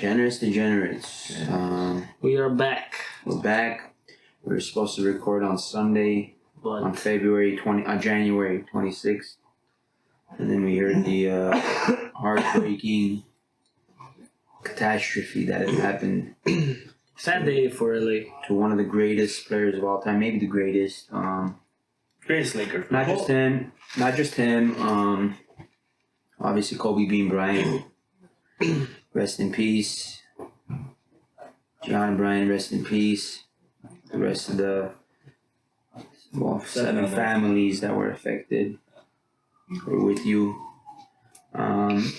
Degenerates. We are back. We're back. We were supposed to record on Sunday, But on January 26th, and then we heard the heartbreaking catastrophe that had happened sad day for LA. to one of the greatest players of all time, maybe the greatest. Greatest Laker. Not just him. Obviously, Kobe being Bryant. Rest in peace. Gianna Bryant, rest in peace. The rest of the seven families that were affected were with you. I'm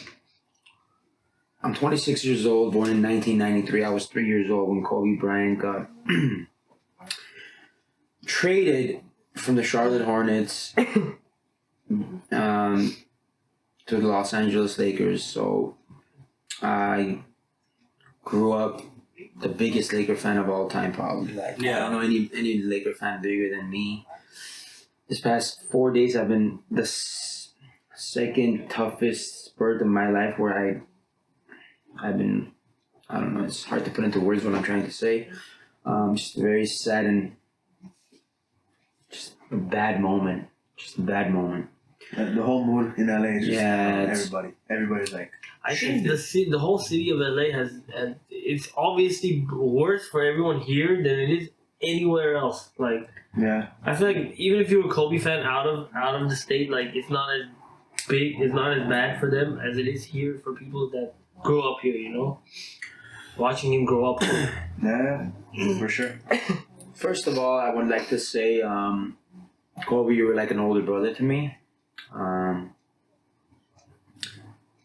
26 years old, born in 1993. I was 3 years old when Kobe Bryant got traded from the Charlotte Hornets to the Los Angeles Lakers. So I grew up the biggest Laker fan of all time, probably. I don't know any Laker fan bigger than me. This past 4 days have been the second toughest spurt of my life where I've been, I don't know, it's hard to put into words what I'm trying to say. Just very sad and just a bad moment. The whole mood in LA is just everybody's like. I think the whole city of LA has it's obviously worse for everyone here than it is anywhere else. Like, yeah, I feel like even if you're a Kobe fan out of the state, like it's not as big, it's not as bad for them as it is here for people that grew up here. You know, watching him grow up. Yeah, for sure. First of all, I would like to say, Kobe, you were like an older brother to me.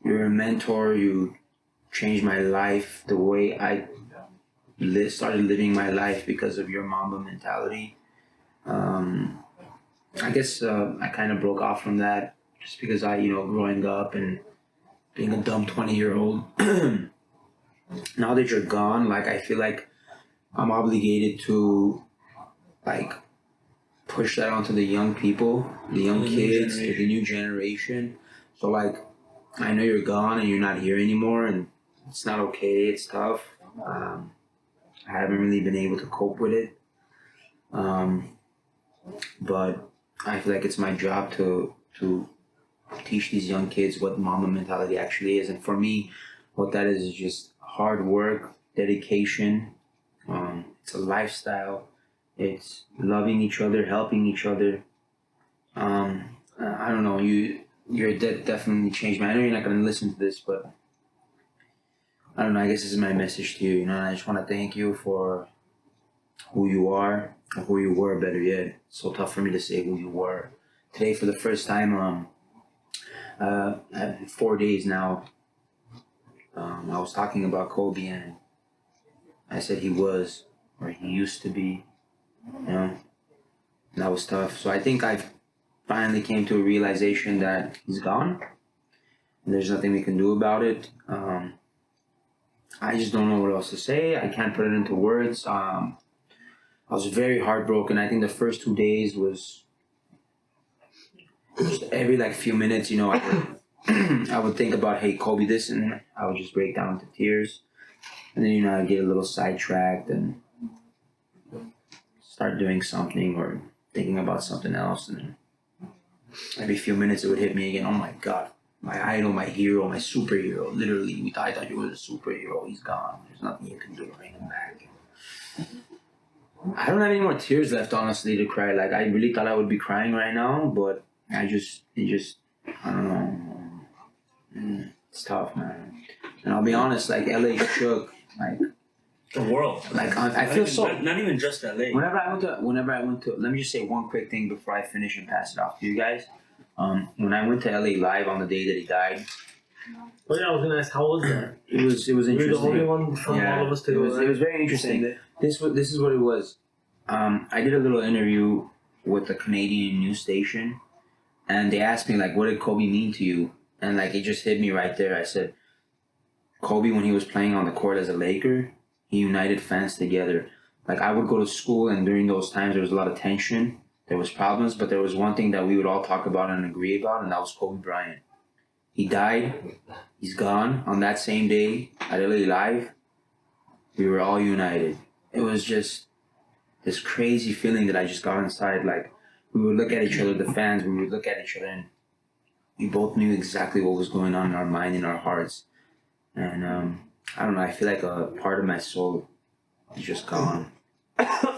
You're a mentor. You changed my life, the way I started living my life because of your Mamba mentality. I guess I kind of broke off from that just because growing up and being a dumb 20-year-old. Now that you're gone, like, I feel like I'm obligated to, like, push that onto the young people, the young kids, to the new generation. So, like, I know you're gone and you're not here anymore, and it's not okay. It's tough. I haven't really been able to cope with it. But I feel like it's my job to teach these young kids what Mamba mentality actually is. And for me, what that is just hard work, dedication. It's a lifestyle. It's loving each other, helping each other. I don't know, your dad definitely changed me. I know you're not going to listen to this, but I don't know, I guess this is my message to you. And I just want to thank you for who you are, or who you were, better yet. It's so tough for me to say who you were. Today, for the first time, 4 days now, I was talking about Kobe, and I said he was, or he used to be, and that was tough. So I think I've finally came to a realization that he's gone, and there's nothing we can do about it. I just don't know what else to say. I can't put it into words. I was very heartbroken. I think the first 2 days was just every few minutes, I would think about, hey, Kobe, this, and I would just break down into tears. And then, I'd get a little sidetracked and start doing something or thinking about something else. And every few minutes it would hit me again. Oh my God, my idol, my hero, my superhero. Literally, I thought you were a superhero. He's gone. There's nothing you can do to bring him back. I don't have any more tears left, honestly, to cry. Like, I really thought I would be crying right now, but I don't know. It's tough, man. And I'll be honest, LA shook. The world. I feel not even just LA. Whenever I went to, let me just say one quick thing before I finish and pass it off to you guys. When I went to LA live on the day that he died. Oh yeah, I was gonna ask, how was that? It was interesting. You're the only one from all of us to go. It was very interesting. This is what it was. I did a little interview with a Canadian news station, and they asked me what did Kobe mean to you? And it just hit me right there. I said, Kobe, when he was playing on the court as a Laker, he united fans together. I would go to school, and during those times there was a lot of tension. There was problems, but there was one thing that we would all talk about and agree about, and that was Kobe Bryant. He died. He's gone. On that same day, at LA Live, we were all united. It was just this crazy feeling that I just got inside. Like, we would look at each other, the fans, we would look at each other, and we both knew exactly what was going on in our mind and our hearts. And I don't know, I feel like a part of my soul is just gone. I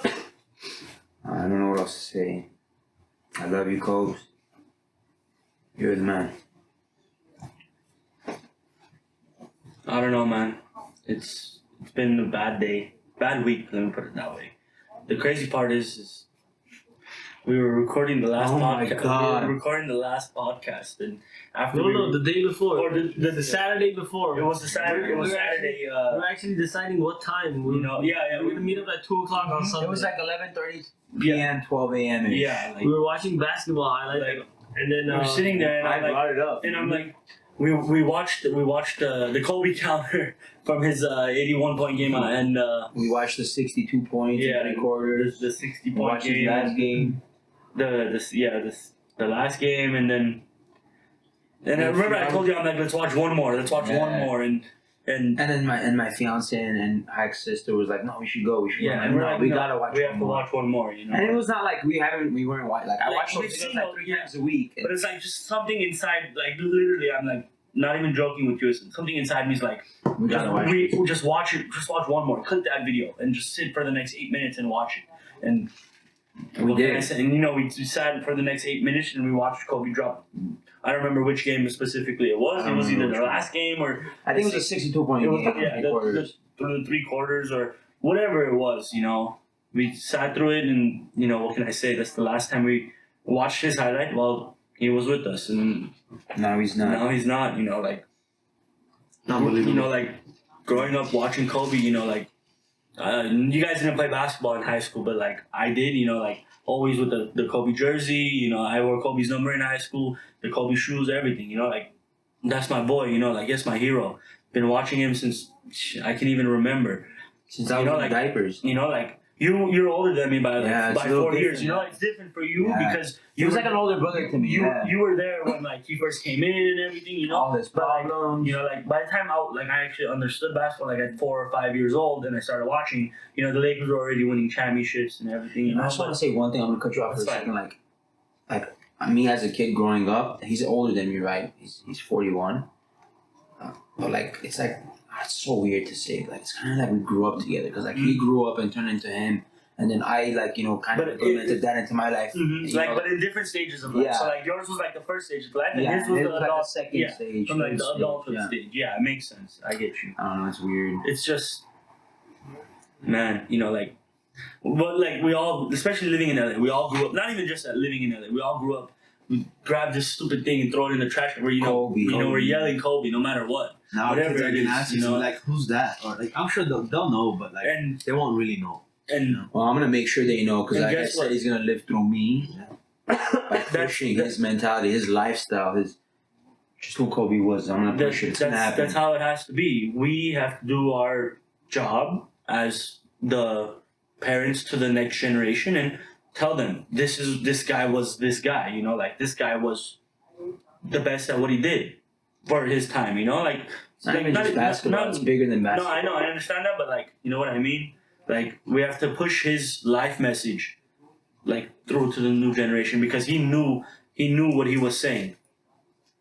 don't know what else to say. I love you, Kobe. You're the man. I don't know, man. It's been a bad day, bad week. Let me put it that way. The crazy part is we were recording the last podcast. God. We were recording the last podcast, and after No, the day before. Or the Saturday before. It was the Saturday. It was Saturday. We're actually deciding what time. We're gonna meet up at 2:00 on Sunday. It was like 11:30 p.m., 12 a.m. -ish. Yeah, like, we were watching basketball highlights, like, and then we were sitting there, and I I'm like, brought it up. and I'm like, we watched the Kobe counter from his 81 point game, and We watched the 62 points in 3 quarters. the 60 We point watched his game, last game. the last game, and then I remember I told you, I'm like, let's watch one more, one more, and And my fiance and Hack's sister was like, no, we should go. yeah, and no, we're like, we no, gotta watch we one have to more. watch one more, you know. And it was not like we weren't watching. Like, I Like, watched those we've videos seen like those, 3 yeah. times a week. But it's like just something inside, like literally, I'm like, not even joking with you. Something inside me is like, We gotta watch it. just watch it. Just watch one more. Click that video and just sit for the next 8 minutes and watch it. And We did. And we sat for the next 8 minutes and we watched Kobe drop. I don't remember which game specifically it was. I It don't was either remember the which last game or I think it was a 62 point it was game. yeah, three quarters. through the 3 quarters or whatever it was. We sat through it, and what can I say? That's the last time we watched his highlight. Well, he was with us, and No, he's not. now he's not. Unbelievable. Like growing up watching Kobe. You guys didn't play basketball in high school, but like I did. Like always with the Kobe jersey. I wore Kobe's number in high school. The Kobe shoes, everything. Like that's my boy. Like that's my hero. Been watching him since I can even remember. Since I was in like diapers. Like you're older than me by Yeah, it's by a little 4 years. different. It's different for you Yeah. because He was like an older brother to me. you were there when like he first came in and everything. All his But, like, problems. like by the time I actually understood basketball, like at 4 or 5 years old, and I started watching. The Lakers were already winning championships and everything. I just want to say one thing. I'm gonna cut you off for a That's second. Like me as a kid growing up, he's older than me, right? He's 41. But like it's so weird to say. Like it's kind of like we grew up together because like he grew up and turned into him, and then I kind But of implemented that into my life. Mhm. You know, But in different stages of life. Yeah. So like yours was like the first stage of life, and yeah, his was it the was like adult the second yeah, stage. from like third the stage, adulthood yeah. stage. Yeah, it makes sense. I get you. I don't know. It's weird. It's just, man, but like we all, especially living in LA, we all grew up. Not even just living in LA, we all grew up. We grab this stupid thing and throw it in the trash. Where Kobe. we're yelling Kobe no matter what. Now Whatever kids are it gonna is, ask you, like, who's that? Or like, I'm sure they'll know, but like, And they won't really know. and Well, I'm gonna make sure they know because And like I guess said, what? he's gonna live through me by pushing his mentality, his lifestyle, just who Kobe was. I'm gonna push it. It's gonna happen. that's how it has to be. We have to do our job as the parents to the next generation and tell them this guy was this guy. Like this guy was the best at what he did for his time. Like It's not even just basketball. It's bigger than No, basketball. I know, I understand that, but like, you know what I mean? Like, we have to push his life message, like, through to the new generation because he knew what he was saying.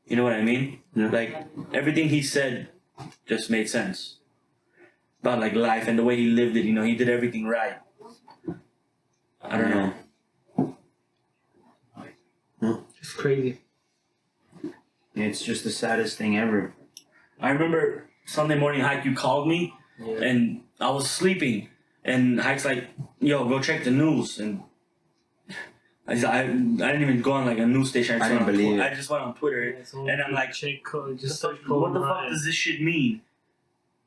You know what I mean? Yeah. Like, everything he said just made sense about like life and the way he lived it. He did everything right. I don't know. It's crazy. It's just the saddest thing ever. I remember Sunday morning, Hike, you called me, and I was sleeping, and Hike's like, "Yo, go check the news," and I didn't even go on like a news station. I didn't believe it. I just went on Twitter, and I'm like, check code. Just what search Kobe the fuck Bryant. does this shit mean?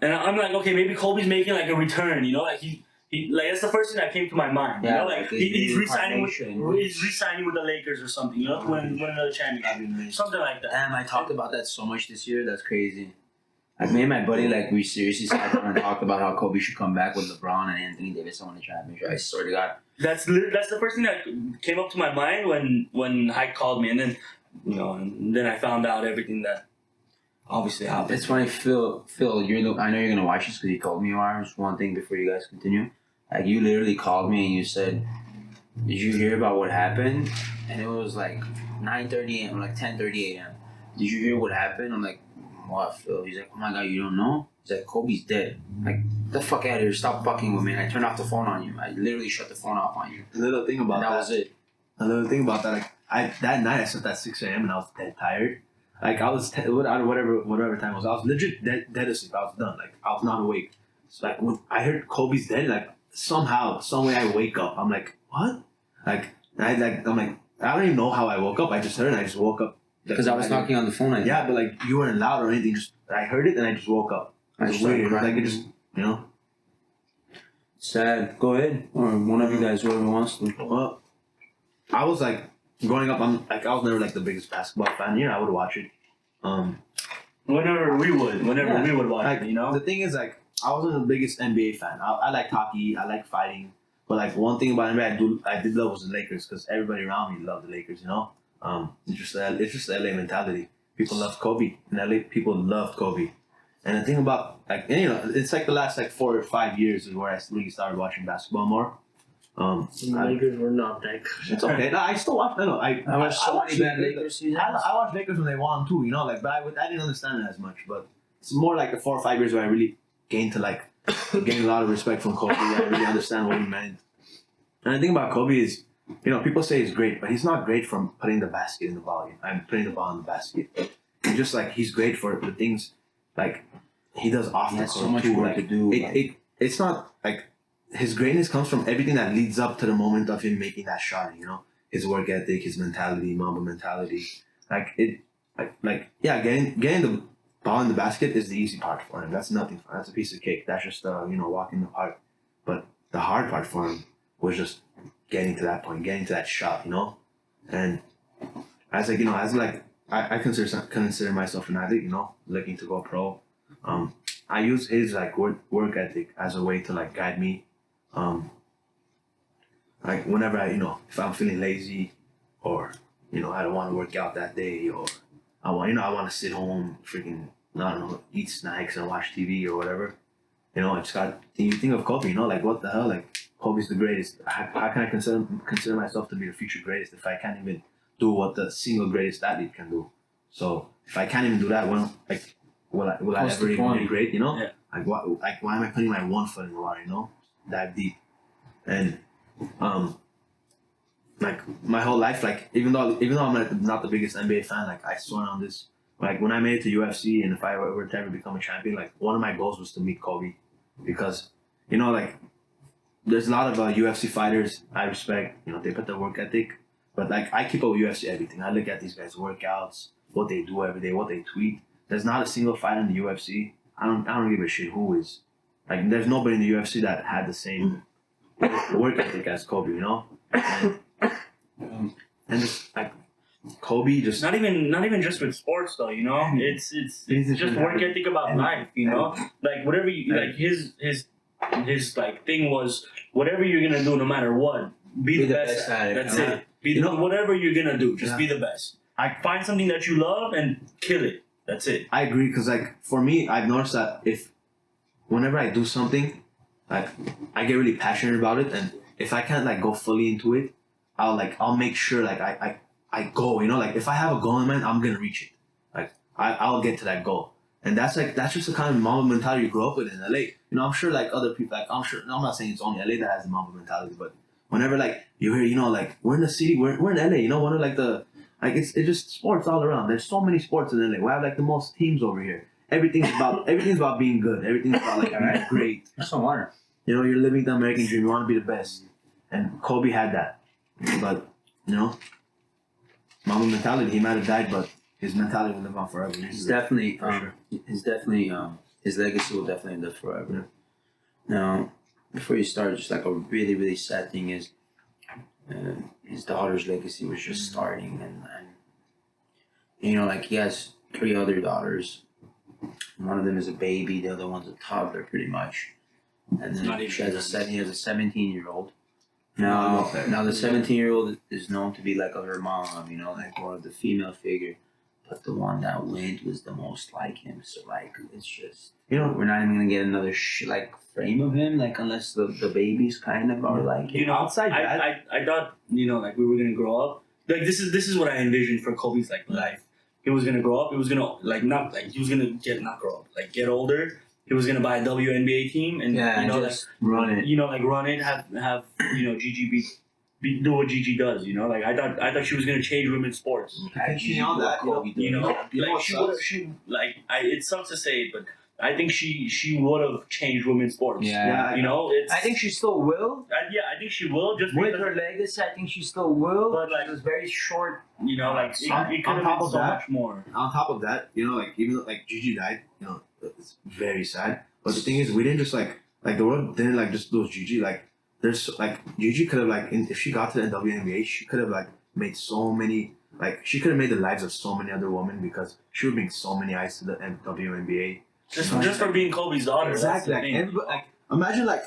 And I'm like, okay, maybe Kobe's making like a return, like he like that's the first thing that came to my mind. Yeah, like like he's re-signing reincarnation. with the Lakers or something, to win another championship, something like that. Damn, I talked about that so much this year. That's crazy. Like me and my buddy, like we seriously sat down and talked about how Kobe should come back with LeBron and Anthony Davis to win the championship. I swear to God. That's the first thing that came up to my mind when Hike called me, and then and then I found out everything that obviously happened. It's funny, Phil. I know you're gonna watch this because you called me. Just one thing before you guys continue. Like you literally called me and you said, "Did you hear about what happened?" And it was like 9:30 a.m. like 10:30 a.m. Did you hear what happened? I'm like, "What, Phil?" He's like, "Oh my god, you don't know?" He's like, "Kobe's dead." I'm like, get the fuck out of here! Stop fucking with me! And I turned off the phone on you. I literally shut the phone off on you. The little thing about And that was it. Another thing about that, like that night I slept at 6 a.m. and I was dead tired. Like I was whatever time it was, I was legit dead asleep. I was done. Like I was not awake. So like when I heard Kobe's dead, like somehow, some way I wake up. I'm like, what? I'm like, I don't even know how I woke up. I just heard it and I just woke up. Because I was talking on the phone. Yeah, but like you weren't loud or anything. Just I heard it and I just woke up. I It was started weird. It was like crying. it just Sad. Go ahead, or one of you guys, whoever wants to. Well, I was like growing up. I was never like the biggest basketball fan. I would watch it. Whenever we would watch Like it, you know. the thing is, like I wasn't the biggest NBA fan. I like hockey. I like fighting. But like one thing about NBA I did love was the Lakers because everybody around me loved the Lakers. It's just the LA mentality. People loved Kobe in LA. People loved Kobe. And the thing about like it's like the last like 4 or 5 years is where I really started watching basketball more. The Lakers were not that good. It's okay. No, I still watch. I watched so watch many bad Lakers seasons. I watched Lakers when they won too. But I didn't understand it as much. But it's more like the 4 or 5 years where I really gained a lot of respect from Kobe. I really understand what he meant. And the thing about Kobe is, people say he's great, but he's not great from putting the basket in the volume. I'm putting the ball in the basket. It's just like he's great for the things like he does off He the has court so much too. work Like, to do. it's not like his greatness comes from everything that leads up to the moment of him making that shot. His work ethic, his mentality, Mamba mentality. Getting the ball in the basket is the easy part for him. That's nothing for him. That's a piece of cake. That's just walk in the park. But the hard part for him was just getting to that point, getting to that shot. And I consider myself an athlete. Looking to go pro. I use his work ethic as a way to guide me. Whenever if I'm feeling lazy or I don't want to work out that day or I want to sit home freaking I don't know, eat snacks and watch TV or whatever. You think of Kobe, what the hell, Kobe's the greatest. How can I consider myself to be the future greatest if I can't even do what the single greatest athlete can do? So if I can't even do that, well, will I ever even be great? Yeah. Why am I putting my one foot in the water? That deep, and my whole life, even though I'm not the biggest NBA fan, I swear on this. When I made it to UFC and if I were to ever become a champion, one of my goals was to meet Kobe, because there's a lot of UFC fighters I respect. They put their work ethic, but I keep up with UFC everything. I look at these guys' workouts, what they do every day, what they tweet. There's not a single fighter in the UFC. I don't give a shit who is. There's nobody in the UFC that had the same work ethic as Kobe. And just Kobe just not even just with sports though, it's just work ethic about life, whatever you his thing was whatever you're gonna do no matter what, be the best at it. That's it. Whatever you're gonna do, just be the best. Find something that you love and kill it. That's it. I agree, because for me, I've noticed that whenever I do something, I get really passionate about it, and if I can't go fully into it, I'll make sure I go. If I have a goal in mind, I'm gonna reach it. I'll get to that goal, and that's just the kind of Mamba mentality you grow up with in LA. I'm sure other people I'm not saying it's only LA that has the Mamba mentality, but whenever you hear we're in the city, we're in LA. One of the it's just sports all around. There's so many sports in LA. We have the most teams over here. Everything's about being good. Everything's about being great. That's some water. You're living the American dream. You want to be the best, and Kobe had that. But Mamba mentality. He might have died, but his mentality will live on forever. He's definitely sure. His legacy will definitely live forever. Now, before you start, just a really really sad thing is. His daughter's legacy was just starting, and he has 3 other daughters. One of them is a baby, the other one's a toddler, pretty much. And then he has a 17-year-old. Now the 17-year-old is known to be her mom, more of the female figure. but the one that went was the most like him. So like, it's just You we're not even gonna get another like frame of him, like unless the babies kind of are like You know, outside that, I thought, you know, like we were gonna grow up. Like this is what I envisioned for Kobe's like life. He was gonna grow up. He was gonna like not like he was gonna not grow up, like get older. He was gonna buy a WNBA team and you know just run it. you know like run it, have you know Gigi do what Gigi does. You know, like I thought she was gonna change women's sports. Actually, all that, You know, You know like what sucks? it sucks to say it, but I think she would have changed women's sports. Yeah. You know, it's I think she still will. I think she will just With because, her legacy, I think she still will. But, like, it was very short. you know, like it could have top been of so that- much more. On top of that, you know, like even though like Gigi died, you know, it's very sad. But the thing is, we didn't just like the world didn't like just lose Gigi. Like there's like Gigi could have like if she got to the WNBA, she could have like made so many like she could have made the lives of so many other women because she would bring so many eyes to the WNBA. Just for being Kobe's daughter. Exactly. Like, imagine like,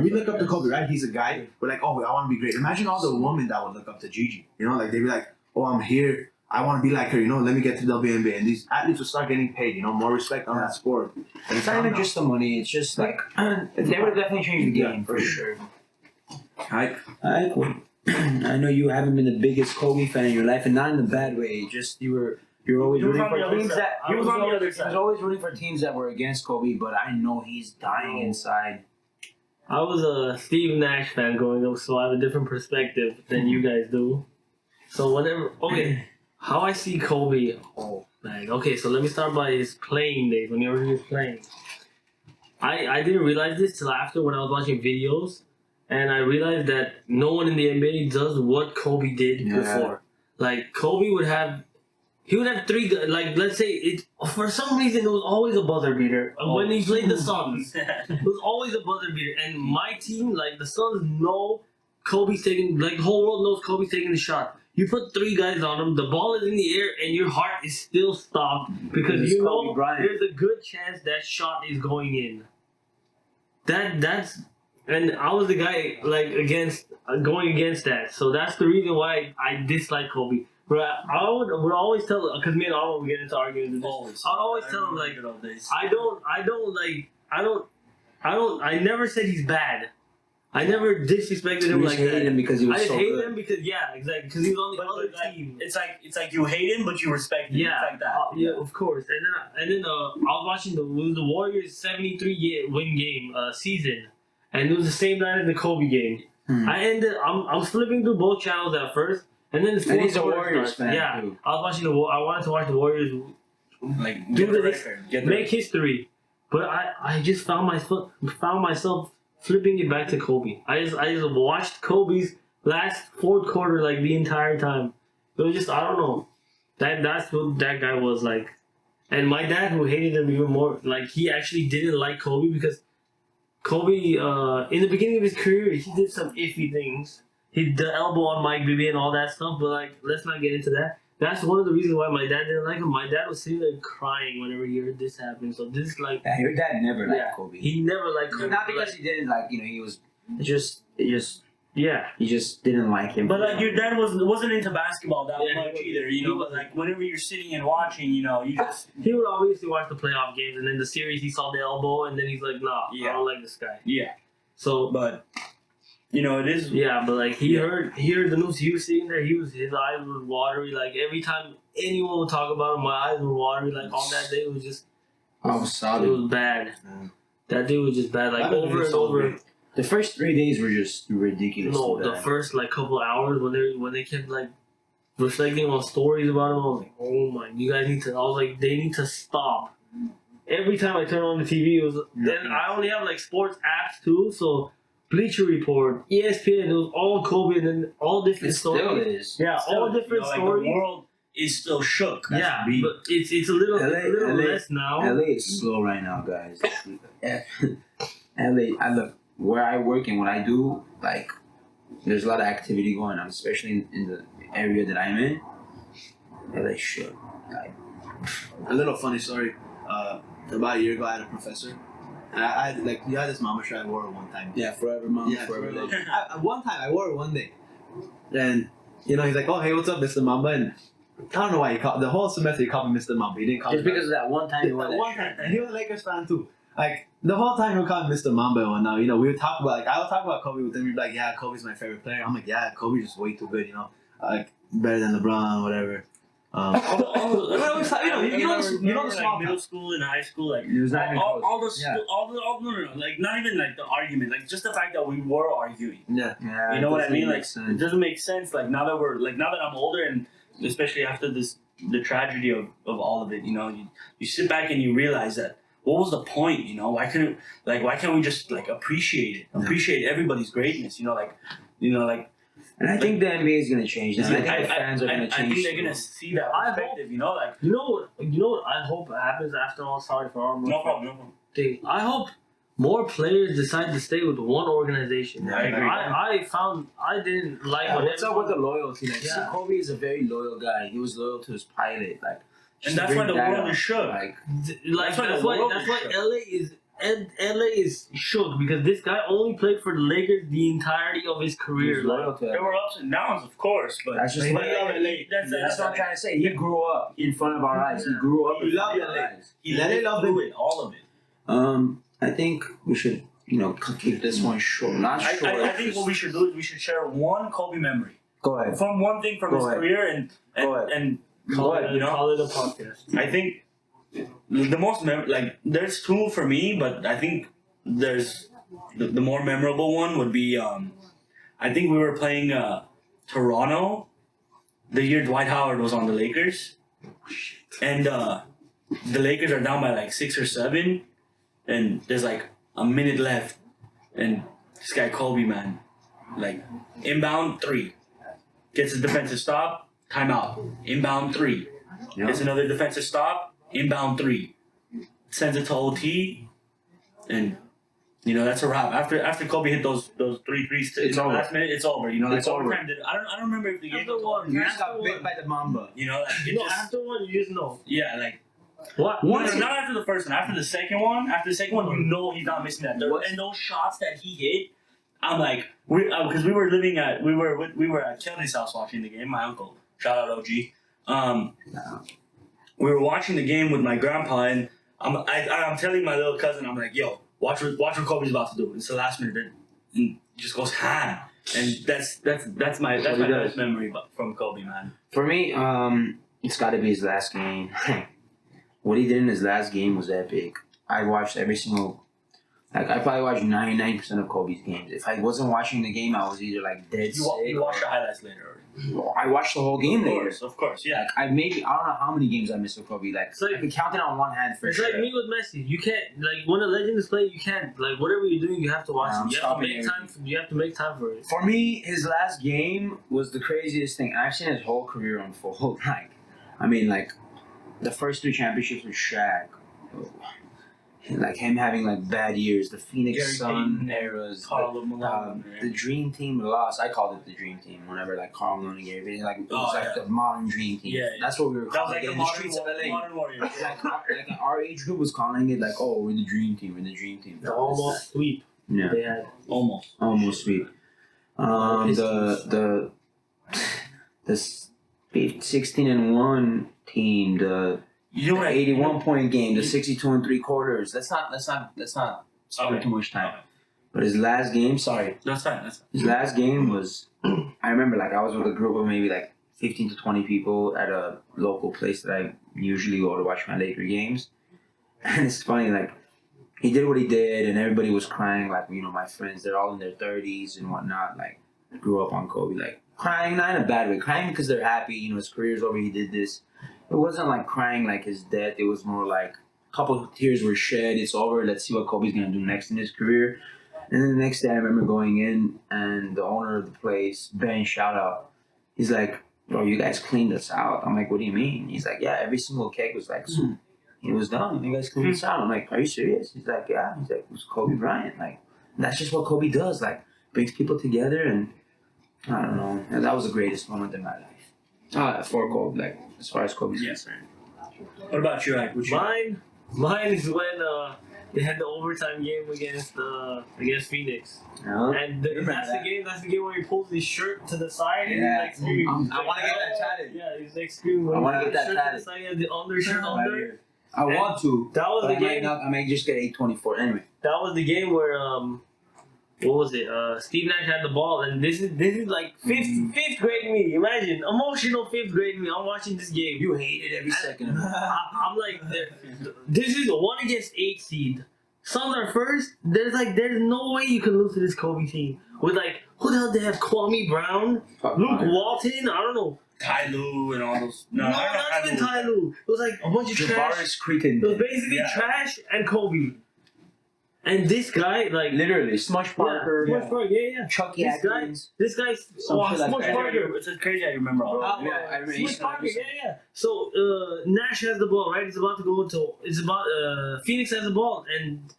we look up to Kobe, right? He's a guy. We're like, oh, I want to be great. Imagine all the women that would look up to Gigi. You know, like they'd be like, oh, I'm here. I want to be like her. You know, let me get to the WNBA. And these athletes would start getting paid. You know, more respect on that sport. And It's not even just the money. It's just like they would definitely change the game for sure. Right? Alright, cool. I know you haven't been the biggest Kobe fan in your life, and not in a bad way. Just you're always He was rooting on the for other teams side. that He was on the other He was side. always rooting for teams that were against Kobe, but I know he's dying inside. I was a Steve Nash fan growing up, so I have a different perspective than you guys do. So whenever, okay, how I see Kobe, oh man, okay, so let me start by his playing days, when he was playing. I didn't realize this till after when I was watching videos, and I realized that no one in the NBA does what Kobe did Yeah. before. Like, Kobe would have, he would have three, like, let's say, it for some reason, it was always a buzzer beater. When he played the Suns, it was always a buzzer beater. And my team, like, the Suns know Kobe's taking, like, the whole world knows Kobe's taking the shot. You put three guys on him, the ball is in the air, and your heart is still stopped because It's you Kobe know Bryant. there's a good chance that shot is going in. That's and I was the guy like going against that, so that's the reason why I dislike Kobe. But I would always tell, because me and Arnold would get into arguments with this. Always. I'd always tell him like, Good old days. I never said he's bad. I never disrespected him You like just hated that. him because he was I just so hated good. him because exactly, because he was on the But, other like, team. it's like you hate him, but you respect him. Yeah, It's like that. yeah, of course. And then I was watching the Warriors 73 win game season, and it was the same night as the Kobe game. I'm flipping through both channels at first, and then the And he's a fourth quarter Warriors starts. fan, Yeah, too. I was watching I wanted to watch the Warriors Like Do get the this, record. Get the make history, but I just found myself flipping it back to Kobe. I just watched Kobe's last fourth quarter like the entire time. It was just, I don't know. That's what that guy was like. And my dad, who hated him even more, like, he actually didn't like Kobe because Kobe, in the beginning of his career, he did some iffy things. He did the elbow on Mike Bibby and all that stuff, but like, let's not get into that. That's one of the reasons why my dad didn't like him. My dad was sitting there crying whenever he heard this happen. So this is like, Yeah, your dad never liked Yeah. Kobe. he never liked Kobe. Not because he didn't like, he was Yeah. he just didn't like him. But like your dad wasn't into basketball that Yeah, much he either, he But wasn't. like whenever you're sitting and watching, you just He would obviously watch the playoff games, and then the series he saw the elbow, and then he's like, nah, Yeah. I don't like this guy. yeah. So, But it is. yeah, but like he Yeah. heard the news. He was sitting there. His eyes were watery. Like every time anyone would talk about him, my eyes were watery. Like on that day, it was just I was it solid. was bad. Mm. That day was just bad. Like That was over and so over. great. The first 3 days were just ridiculous. No, the first like couple hours when they kept like reflecting on stories about him, I was like, oh my, you guys need to. I was like, they need to stop. Every time I turn on the TV, it was. Then I only have like sports apps too, so Bleacher Report, ESPN, it was all Kobe, and then all It different still stories. is. Yeah, Still, all different like, stories. The world is still shook. That's Yeah, the beat. but it's a little LA less now. LA is slow right now, guys. LA, look where I work and what I do. Like, there's a lot of activity going on, especially in the area that I'm in. LA shit. Like, A little funny story. About a year ago, I had a professor. And I like, you had this mama shirt I wore it one time. yeah, forever, mom, Yeah, forever. forever. legend. One time I wore it one day, and he's like, "Oh, hey, what's up, Mr. Mamba?" And I don't know why he called the whole semester he called me Mr. Mamba. He didn't call Just me because of that one time. that he won that one shirt. time. And he was a Lakers fan too. Like the whole time he would call me Mr. Mamba and whatnot. You know, we would talk about I would talk about Kobe with him. He'd be like, yeah, Kobe's my favorite player. I'm like, yeah, Kobe's just way too good. You know, like better than LeBron, whatever. You know the small middle school and high school, like He was not even close. like not even like the argument, like just the fact that we were arguing. Yeah. Yeah, You know what I mean? Like sense. it doesn't make sense. Like now that I'm older, and especially after the tragedy of all of it, you know, you sit back and you realize that what was the point? You know, why can't we just like appreciate everybody's greatness? You know, like. And I think the NBA is gonna change that. I think I- the fans are gonna I change. think they're gonna see that I perspective. You know, like You know what I hope happens after all. Sorry for our no problem. thing. I hope more players decide to stay with one organization. Yeah, I agree. I didn't like what What's up with the loyalty? Like, Yeah. Kobe is a very loyal guy. He was loyal to his pilot. Like, And just that's to why bring the that world up, is shook. Like, Like That's why the that's world why is shook. LA is shook because this guy only played for the Lakers the entirety of his he career. was loyal to There it. were ups and downs, of course, but That's just but what that's what I'm trying to say. He grew up in front of our eyes. He grew up He in front loved of our LA. eyes. He Let it lived love through him. it, all of it. I think we should, keep this one short. Not short. I think what we should do is we should share one Kobe memory Go ahead. from one thing from Go his ahead. career and Go ahead. and Go ahead. you know, Call it a podcast. I think the most there's two for me, but I think there's the more memorable one would be I think we were playing Toronto the year Dwight Howard was on the Lakers, and the Lakers are down by like 6 or 7, and there's like a minute left, and this guy Kobe, man, like inbound 3, gets a defensive stop, timeout, inbound 3, gets another defensive stop, inbound 3, sends it to OT, and that's a wrap. After Kobe hit those 3 threes in the over. last minute, it's over. Like It's over. overtime did. I don't remember if the game. After one, You just got bit by the mamba. Like it No, just, after one, you just know. yeah, like What? not after the first one. After the second one, you know he's not missing that third. What? And those shots that he hit, I'm like, because we were at Kelly's house watching the game. My uncle, shout out OG. We were watching the game with my grandpa, and I'm telling my little cousin, I'm like, yo, watch what Kobe's about to do. It's the last minute, and he just goes ham. And that's my what he does. best memory from Kobe, man. For me, it's got to be his last game. What he did in his last game was epic. I watched every single. I probably watched 99% of Kobe's games. If I wasn't watching the game, I was either like dead sick. You watched the highlights later. I watched the whole game later. Of course, yeah. I don't know how many games I missed with Kobe. It's like- I can count it on one hand for It's sure. like me with Messi. You can't when a legend is playing. You can't whatever you're doing. You have to watch I'm it. You have to stopping make time. You have to make time for it. For me, his last game was the craziest thing. I've seen his whole career unfold. The first 3 championships with Shaq. Like him having bad years, the Phoenix Gary Sun Payton, eras, Karl Malone, the Dream Team lost. I called it the Dream Team whenever Karl Malone and Gary Payton, it was yeah. the modern Dream Team. Yeah, That's what we were that was calling like it the in the streets of LA. modern Warriors. Our age group was calling it we're the Dream Team, we're the Dream Team. The almost sweep Yeah, they had. Almost. sweet. The 16-1 team, the You know what? 81-point game, the 62 and 3/4. Let's not spend Okay. too much time. But his last game, That's fine. his last game was. I remember I was with a group of maybe 15 to 20 people at a local place that I usually go to watch my Laker games, and it's funny he did what he did, and everybody was crying. My friends, they're all in their 30s and whatnot. Grew up on Kobe, crying, not in a bad way, crying because they're happy. His career's over. He did this. It wasn't crying his death. It was more a couple of tears were shed. It's over. Let's see what Kobe's gonna do next in his career. And then the next day, I remember going in, and the owner of the place, Ben, shout out. He's like, "Bro, you guys cleaned us out." I'm like, "What do you mean?" He's like, "Yeah, every single keg was it was done. You guys cleaned us out." I'm like, "Are you serious?" He's like, "Yeah." He's like, "It was Kobe Bryant. That's just what Kobe does. Brings people together, and I don't know. And that was the greatest moment in my life. For Kobe, as far as Kobe's Yeah. concerned. What about you, Ike? Mine is when they had the overtime game against Phoenix, No? and that's the game. That's the game where he pulls his shirt to the side and he's Yeah. like screaming. I wanna get that tatted. Yeah, he's like screaming. I wanna When he get has that the shirt to the tatted. side, he has the undershirt under. I And want to. That was But the I might game. not. I may just get 824 anyway. That was the game where what was it? Steve Nash had the ball, and this is like fifth grade me. Imagine emotional fifth grade me. I'm watching this game. You hated every second of it. I'm like, this is 1 against 8 seed. Suns are first. There's no way you can lose to this Kobe team. With like, who the hell they have? Kwame Brown, Luke Walton. I don't know. Ty Lue and all those. No, not even Ty Lue. It was like a bunch of trash. Javaris Creighton. It was basically trash and Kobe. And this guy, like, Literally, Smush Parker. Yeah, Smush Parker, yeah. Chucky This guy, Atkins. this guy's Some shit like Smush that. Parker. It's crazy how you remember all that. Yeah, I remember. Smush Parker, yeah. So Nash has the ball, right? It's about to go into. It's about Phoenix has the ball, and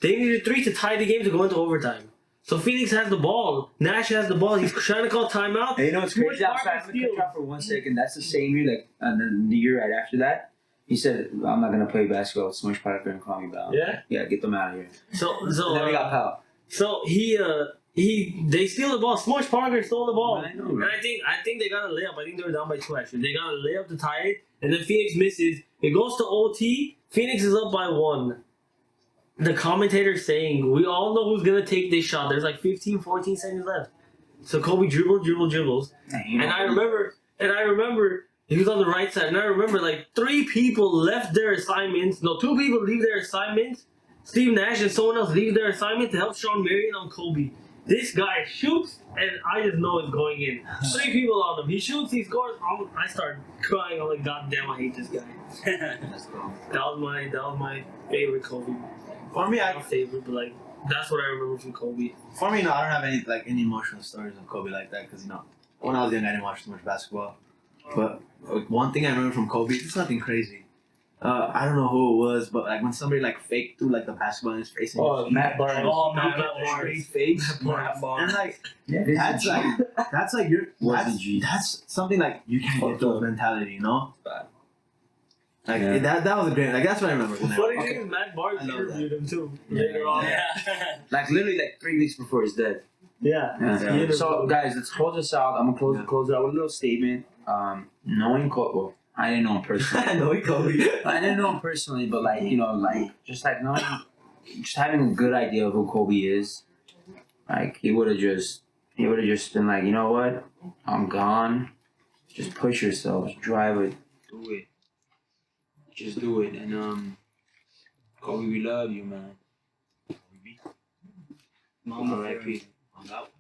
they needed 3 to tie the game to go into overtime. So Phoenix has the ball. Nash has the ball. He's trying to call timeout. Hey, you know what's Smush crazy? I'm Parker sorry, I'm gonna cut steals. you off for 1 second. That's the same year, like, and then the year right after that, he said, "I'm not gonna play basketball with Smush Parker and Kwame Brown." Yeah. Yeah, get them out of here. So And then we got Pal. So they steal the ball. Smush Parker stole the ball. I know, And right? I think they got a layup. I think they were down by 2 actually. They got a layup to tie it, and then Phoenix misses. It goes to OT. Phoenix is up by 1. The commentator's saying, we all know who's gonna take this shot. There's like 15, 14 seconds left. So Kobe dribbles. You know, And I remember he was on the right side, and I remember like 3 people left their assignments. No, 2 people leave their assignments. Steve Nash and someone else leave their assignment to help Sean Marion on Kobe. This guy shoots, and I just know it's going in. 3 people on him. He shoots, he scores. I start crying. I'm like, God damn, I hate this guy. Let's go. That was my favorite Kobe. For me, Not favorite, but like that's what I remember from Kobe. For me, no, I don't have any emotional stories of Kobe like that because when I was young, I didn't watch too much basketball. But one thing I remember from Kobe, it's nothing crazy. I don't know who it was, but like when somebody like faked through like the basketball in his face. And Matt Barnes. Oh, Matt Matt Barnes. Barnes. face. Matt Barnes. And like Yeah, that's like your Was a G. that's something like you can't get those mentality, you know? Like Yeah. that was a great that's what I remember. The funny thing is Matt Barnes I love interviewed him too. Yeah. Later on. Yeah. Like literally like 3 weeks before he's dead. Yeah. Yeah. So guys, let's close this out. I'm gonna Yeah. close it out with a little statement. Knowing Kobe, well, I didn't know him personally. I know Kobe. I didn't know him personally, but like just like knowing, just having a good idea of who Kobe is. Like he would have just been like, you know what, I'm gone. Just push yourself, just drive it, do it, just do it. And Kobe, we love you, man. Mama, R.I.P.